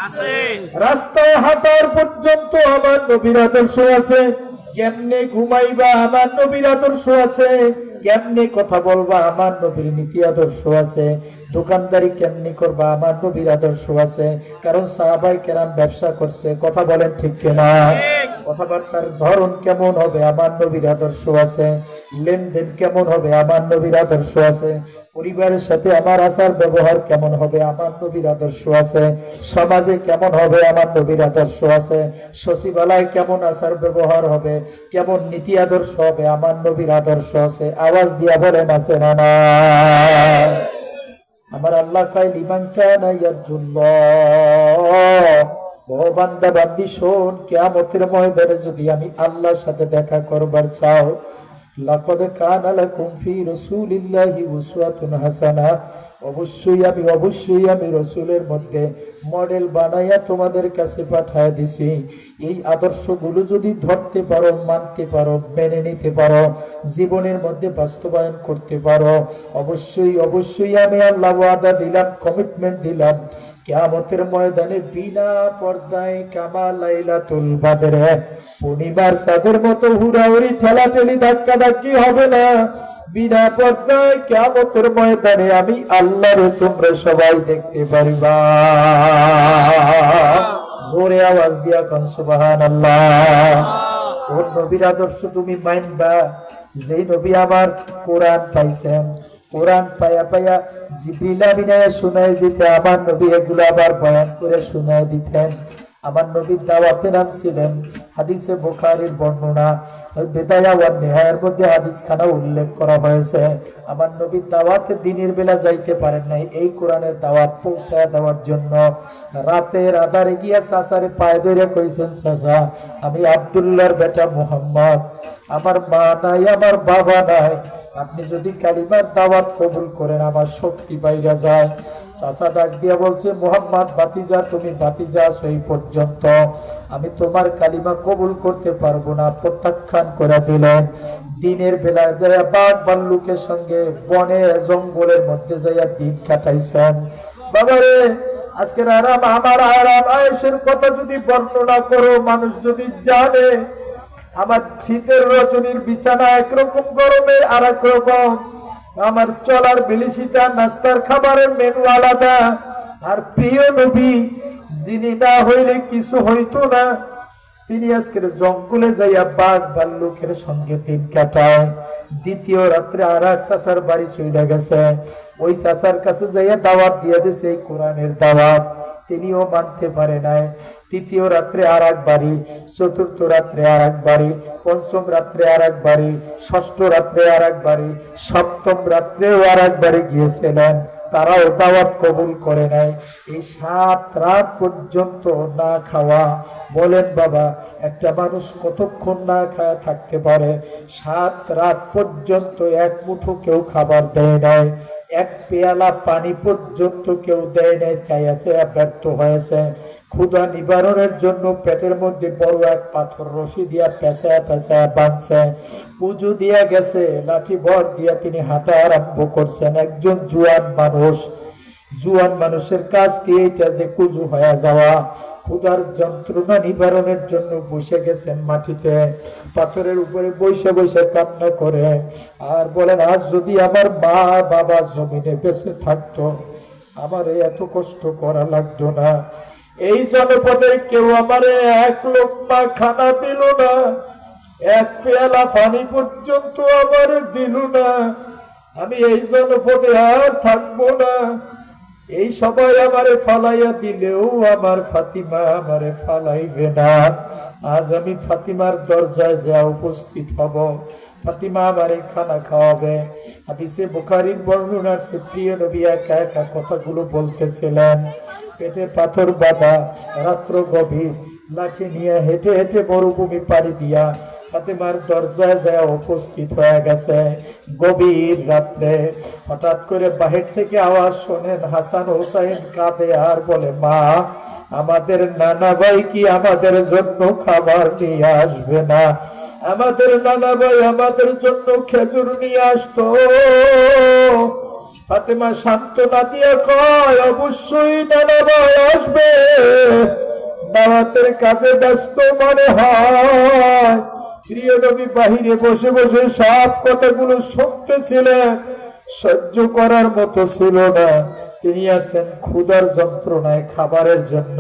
আছে। রাস্তায় হাঁটার পর্যন্ত আমার নবীর আদর্শ আছে। কেমনে ঘুমাইবা আমার নবীর আদর্শ আছে। কেমনে কথা বলবা আমার নবীর নীতি আদর্শ আছে। দোকানদারি কেমনি করবা আমার নবীর আদর্শ আছে। কারণ সাহাবায়ে কেরাম ব্যবসা করছে, কথা বলেন ঠিক কিনা? কথাবার্তার ধরন কেমন হবে আমার নবীর আদর্শ আছে। লেনদেন কেমন হবে আমার নবীর আদর্শ আছে। পরিবারের সাথে আমার আচার ব্যবহার কেমন হবে আমার নবীর আদর্শ আছে। সমাজে কেমন হবে আমার নবীর আদর্শ আছে। সচিবালয়ে কেমন আচার ব্যবহার হবে, কেমন নীতি আদর্শ হবে আমার নবীর আদর্শ আছে। আওয়াজ দিয়া বলেন আছে না না? আমার আল্লাহ কয় লিমান কানা ইয়ারজুল্লাহ, ও বান্দা বান্দি শোন, কিয়ামতের ময়দানে যদি আমি আল্লাহর সাথে দেখা করবার চাও, লাকাদ কানা লাকুম ফি রাসূলিল্লাহি উসওয়াতুন হাসানাহ, অবশ্যই আমি রাসূলের মধ্যে মডেল বানাইয়া তোমাদের কাছে পাঠায় দিছি। এই আদর্শগুলো যদি ধরতে পারো, মানতে পারো, মেনে নিতে পারো, জীবনের মধ্যে বাস্তবায়ন করতে পারো, অবশ্যই আমি আল্লাহ ওয়াদা দিলাম, কমিটমেন্ট দিলাম, কিয়ামতের ময়দানে বিনা পর্দায় কামা লাইলাতুল বদরে পূর্ণিমার চাঁদের মতো হুড়াহুড়ি ঠেলাঠেলি ধাক্কাধাক্কি হবে না। বিনা পর্দায় কিয়ামতের ময়দানে আমি আল্লাহরে তোমরা সবাই দেখতে পারিবা। জোরে আওয়াজ দিয়া কোন সুবহানাল্লাহ। কোন নবীর আদর্শ তুমি মানবা? যেই নবী আবার কোরআন পাইছেন, কোরআন পায়া পায়া জিবরিল আমিন শুনাই দিতে আমার নবী এগুলো আবার বয়ান করে শুনাই দিতেন। আমার নবীর দাওয়াতের নাম ছিলেন, হাদিসে বুখারীর বর্ণনা বিদায়া ওয়ান নিহায়ার মধ্যে হাদিস খানা উল্লেখ করা হয়েছে। আমার নবীর দাওয়াতে দিনের বেলা যাইতে পারেন নাই, এই কোরআনের দাওয়াত পৌঁছায় দেওয়ার জন্য রাতের আধারে গিয়া চাচারে পায়ে ধরে কইছেন, চাচা আমি আব্দুল্লাহর বেটা মুহাম্মদ, আমার মা নাই, আমার বাবা নাই, আপনি যদি কালিমার দাওয়াত কবুল করেন আমার শক্তি বাইরা যায়। চাচা ডাক দিয়া বলছে, মুহাম্মদ বাতিজা, তুমি বাতিজা সেই পর্যন্ত আমি তোমার কালিমা কবুল করতে পারবো না, প্রত্যাখ্যান করে দিলেন। দিনের বেলা যাইয়া বাঘ ভাল্লুকের সঙ্গে বনে জঙ্গলের মধ্যে যাইয়া দিন কাটাইছেন। বাবারে আজকের আরাম, আমার আরাম আয়েশের কথা যদি বর্ণনা করো, মানুষ যদি জানে আমার শীতের রজনীর বিছানা একরকম, গরমে আর এক রকম, আমার চলার বিলিসিতা, নাস্তার খাবারের মেনু আলাদা। আর প্রিয় নবী যিনি না হইলে কিছু হইতো না, তিনি আজকের জঙ্গলে যাইয়া বাঘ ভাল্লুকের সঙ্গে দিন কাটায়। দ্বিতীয় রাত্রে আর এক চাচার বাড়ি চলে গেছে, ওই চাচার কাছে যাইয়া দাওয়াত দিয়ে দিছে এই কোরআনের দাওয়াত, তিনিও মানতে পারে নাই। তৃতীয় রাত্রে আর এক বাড়ি, চতুর্থ রাত্রে আর এক বাড়ি, পঞ্চম রাত্রে আর এক বাড়ি, ষষ্ঠ রাত্রে আর এক বাড়ি, সপ্তম রাত্রেও আর এক বাড়ি গিয়েছিলেন, তারাও দাওয়াত কবুল করে নাই। এই 7 রাত পর্যন্ত না খাওয়া। বলেন বাবা, একটা মানুষ কতক্ষণ না খাওয়া থাকতে পারে? 7 রাত পর্যন্ত এক মুঠো কেউ খাবার দেয় নাই, এক পেয়ালা পানি পর্যন্ত কেউ দেয় নাই, চাইছে ব্যর্থ হয়েছে। ক্ষুধা নিবারণের জন্য পেটের মধ্যে বড় এক পাথর রশি দিয়া পেঁচায় পেঁচায় বাঁধছে, পুজো দিয়া গেছে, লাঠি ভর দিয়া তিনি হাঁটা আরম্ভ করছেন। একজন জুয়ান মানুষের কাজ কি এটা যে কুজু হয়ে যাওয়া? ক্ষুধার যন্ত্রণা নিবারণের জন্য বসে গেছেন মাটিতে, পাথরের উপরে বসে বসে কান্না করে আর বলেন, আজ যদি আমার মা বাবা জমিনে বেঁচে থাকতো, আমার এত কষ্ট করা লাগতো না। এই জনপদের কেউ আমারে এক লোকমা খানা দিল না, এক পেয়ালা পানি পর্যন্ত আমার দিল না, আমি এই জনপদে আর থাকবো না। এই সবাই আমারে ফালাইয়া দিলেও আমার ফাতিমা আমারে ফালাইবে না। আজ আমি ফাতিমার দরজায় যা উপস্থিত হব, ফাতিমা আমারে খানা খাওয়াবে। হাদিসে বুখারীর বর্ণনার সে প্রিয় নবী একা একা কথাগুলো বলতেছিলেন, পেটে পাথর বাঁধা, রাত্র গভীর, লাঠি নিয়ে হেঁটে হেঁটে মরুভূমি পাড়ি দিয়া ফাতিমার দরজায় যায় উপস্থিত হয়ে গেছে। গভীর রাত্রে হঠাৎ করে বাহির থেকে আওয়াজ শোনেন, হাসান হোসাইন কাঁদে আর বলে, মা আমাদের নানা ভাই কি আমাদের জন্য খাবার নিয়ে আসবে না? আমাদের নানা ভাই আমাদের জন্য খেজুর নিয়ে আসতো। ফাতেমা সান্ত্বনা দিয়ে কয়, অবশ্যই নানা ভাই আসবে, দাওয়াতের কাজে ব্যস্ত মনে হয়। প্রিয় নবী বাহিরে বসে বসে সব কথাগুলো শুনতেছিলেন, সহ্য করার মতো ছিল না। তিনি আসছেন ক্ষুধার যন্ত্রণায় খাবারের জন্য।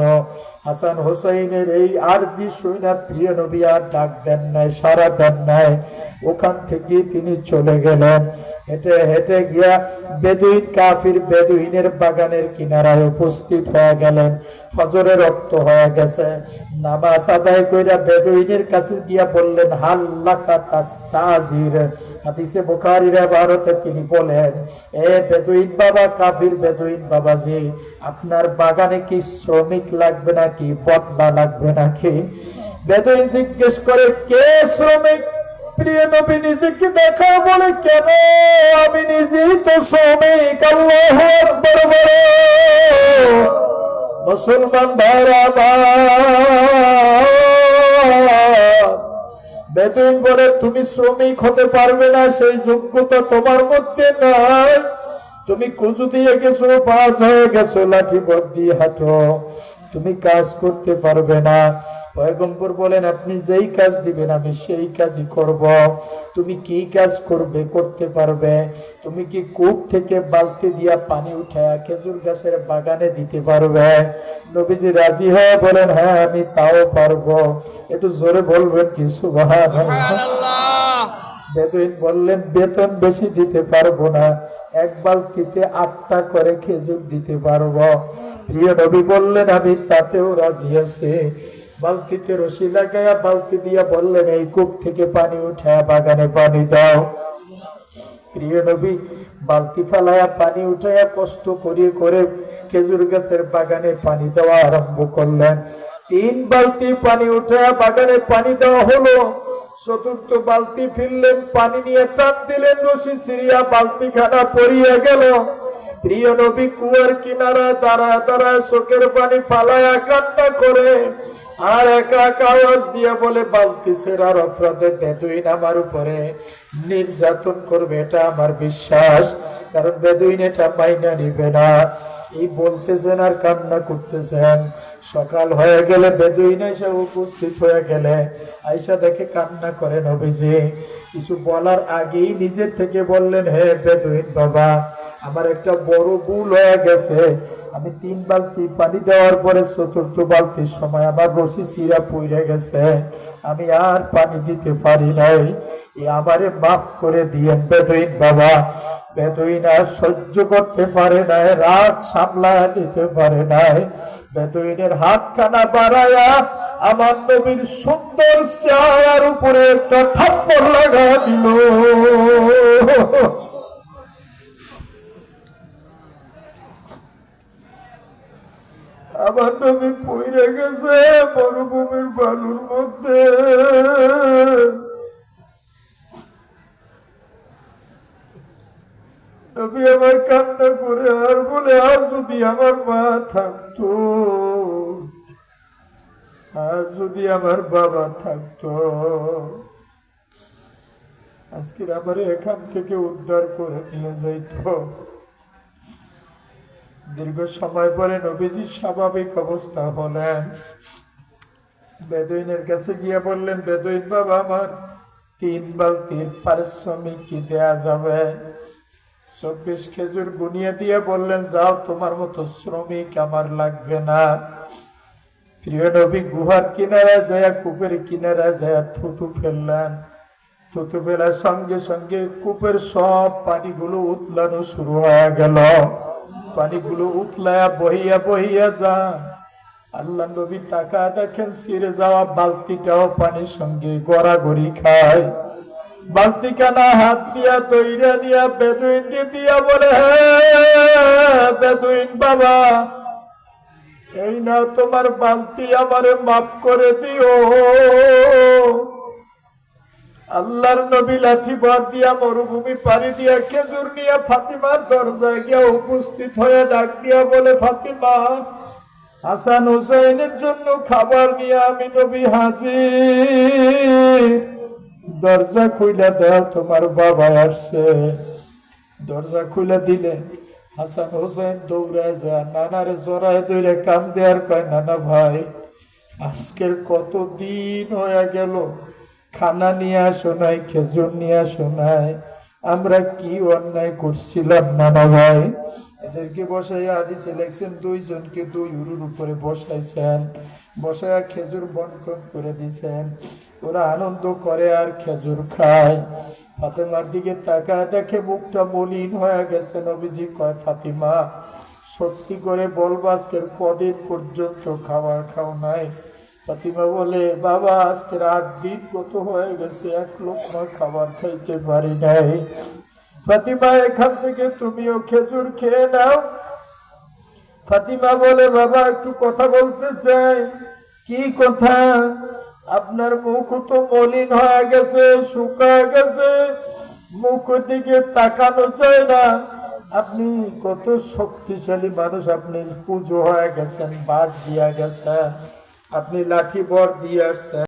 হাসান হোসাইনের এই আরজি শুনে প্রিয় নবী আর ডাক দেন নাই, সারা দেন নাই। ওখান থেকে তিনি চলে গেলেন। হেঁটে হেঁটে গিয়া বেদুইন কাফির বেদুইনের বাগানের কিনারায় উপস্থিত হয়ে গেলেন। ফজরের রক্ত হয়ে গেছে। নামাজ আদায় কইরা বেদুইনের কাছে গিয়া বললেন, হাল্লাকা তাস্তাজির। হাদিসে বুখারীর ইবারতে তিনি বলেন, এ বেদুইন বাবা, কাফির বেদুইন বাবাজি, আপনার বাগানে কি শ্রমিক লাগবে নাকি বদলা লাগবে নাকি? বেদুইন জিজ্ঞেস করে, কে শ্রমিক? প্রিয় নবী নিজেকে দেখা বলে, কেন, আমি নিজেই তো শ্রমিক। আল্লাহু আকবার বলো মুসলমান ভাইরা আমার। বেদুইন বলে, তুমি শ্রমিক হতে পারবে না, সেই যোগ্যতা তোমার মধ্যে নাই। তুমি কুজু দিয়ে গেছো, পাস হয়ে গেছো, লাঠি বট দিয়ে হাঁটো, তুমি কাজ করতে পারবে না। পয়গম্বর বলেন, আপনি যেই কাজ দিবেন আমি সেই কাজই করব। তুমি কি কাজ করবে, করতে পারবে? তুমি কি কূপ থেকে বালতি দিয়া পানি উঠায়া খেজুর গাছের বাগানে দিতে পারবে? নবীজি রাজি হয়ে বলেন, হ্যাঁ আমি তাও পারবো। একটু জোরে বলবেন কি সুবহানাল্লাহ। বেদুইন বললেন, বেতন বেশি দিতে পারবো না, এক বালতিতে 8টা করে খেজুর দিতে পারবো। প্রিয় নবী বললেন, আমি তাতেও রাজি আছি। বালতিতে রশি লাগাইয়া বালতি দিয়া বললেন, এই কূপ থেকে পানি উঠায়া বাগানে পানি দাও। প্রিয় নবী বালতি ফেলায়া পানি উঠাইয়া কষ্ট করিয়ে করে খেজুর গাছের বাগানে পানি দেওয়া আরম্ভ করলেন। 3 বালতি পানি উঠাইয়া বাগানে পানি দেওয়া হলো। 4র্থ বালতি ফিরলেন, পানি নিয়ে টান দিলেন, রশি ছিঁড়িয়া বালতি খানা পড়িয়া গেল। প্রিয় নবী কুয়ার কিনারায় দাঁড়ায় দাঁড়ায় চোখের পানি ফালায়া কান্না করে আর একা একা আওয়াজ দিয়ে বলে, বালতি ছেড়ার অপরাধে বেদুইন আমার উপরে নির্যাতন করবে, এটা আমার বিশ্বাস, কারণ বেদুইন এটা মাইনা নিবে না। এই বলতেছেন আর কান্না করতেছেন। সকাল হয়ে গেলে বেদুইন এসে উপস্থিত হয়ে গেলে আয়েশা দেখে কান্না করে নবীজি। কিছু বলার আগেই নিজের থেকে বললেন, হে বেদুইন বাবা, আমার একটা বড় ভুল হয়ে গেছে। আমি 3 বালতি পানি দেওয়ার পরে 4র্থ বালতির সময় আমার রশি ছিঁড়া পড়ে গেছে, আমি আর পানি দিতে পারি নাই, আমারে মাফ করে দিয়েন বেদুইন বাবা। বেদুইন আর সহ্য করতে পারে নাই, রাগ সামলায় নিতে পারে নাই। বেদুইনের হাতখানা বাড়ায়া আমার নবীর সুন্দর চেহারার উপরে একটা থাপ্পড় লাগা দিল। আমার নবী পইরে গেছে মরুভূমির বালুর মধ্যে। নবী আমার কান্না করে আর বলে, আজ যদি আমার মা থাকতো, আজ যদি আমার বাবা থাকতো, আজকে আমার এখান থেকে উদ্ধার করে নিয়ে যাইত। দীর্ঘ সময় পরে নবীজি স্বাভাবিক অবস্থা হলেন। বেদুইনের কাছে গিয়ে বললেন, বেদুইন বাবা, আমার 3 বালতির পারিশ্রমিক কি দেয়া যাবে? 24 খেজুর গুনিয়ে দিয়ে বললেন, যাও, তোমার মতো শ্রমিক আমার লাগবে না। প্রিয় নবী গুহার কিনারা যায়, কূপের কিনারা যায় থুতু ফেললেন। থুতু ফেলার সঙ্গে সঙ্গে কূপের সব পানিগুলো উতলানো শুরু হয়ে গেল। পানিগুলো উতলায়া বহিয়া বহিয়া যান। আল্লাহ নবী টাকা দেখেন, ছিঁড়ে যাওয়া বালতিটাও পানির সঙ্গে গড়াগড়ি খায়। বালতি কানা হাত দিয়া দইরা নিয়া বেদুইন দিয়া বলে, বেদুইন বাবা, এই না তোমার বালতি, আমারে মাফ করে দিও। আল্লাহর নবী লাঠি ভর দিয়া মরুভূমি পাড়ি দিয়া খেজুর নিয়ে ফাতিমার দরজায় গিয়া উপস্থিত হয়ে ডাক দিয়া বলে, ফাতিমা, হাসান হুসাইনের জন্য খাবার নিয়ে আমি নবী হাজির, দরজা খুইলা দাও, তোমার বাবা আসছে। দরজা খুলে দিলে হাসান হুসাইন দৌড়ায় যায়, নানারে জড়ায় ধরে কান্দে আর কয়, নানা ভাই, আজকের কতদিন হয়ে গেল খানা নিয়ে আসো নাই, খেজুর নিয়ে আসো নাই। আমরা কি অন্যায় করছিলাম নানা ভাই? এদেরকে বসাইয়া হাদিসে লেখছেন, দুইজনকে দুই উরুর উপরে বসাইছেন, বসাইয়া খেজুর বন্টন করে দিছেন। ওরা আনন্দ করে আর খেজুর খায়। ফাতেমার দিকে তাকায় দেখে মুখটা মলিন হয়ে গেছে। নবীজি কয়, ফাতিমা সত্যি করে বলবা আজকের কদিন পর্যন্ত খাবার খাও নাই? ফাতিমা বলে, বাবা আজকের 8 দিন কত হয়ে গেছে, এক লোকমা খাবার খাইতে পারি নাই। ফাতিমা এখান থেকে তুমিও খেজুর খেয়ে নাও। ফাতিমা বলে, বাবা একটু কথা বলতে চাই। কি কথা? আপনার মুখ তো মলিন হয়ে গেছে, শুকায় গেছে, মুখ দিকে তাকানো যায় না। আপনি কত শক্তিশালী মানুষ, আপনি পুজো হয়ে গেছেন, বাদ দিয়া গেছেন, আপনি লাঠি বর দিয়ে আসছেন।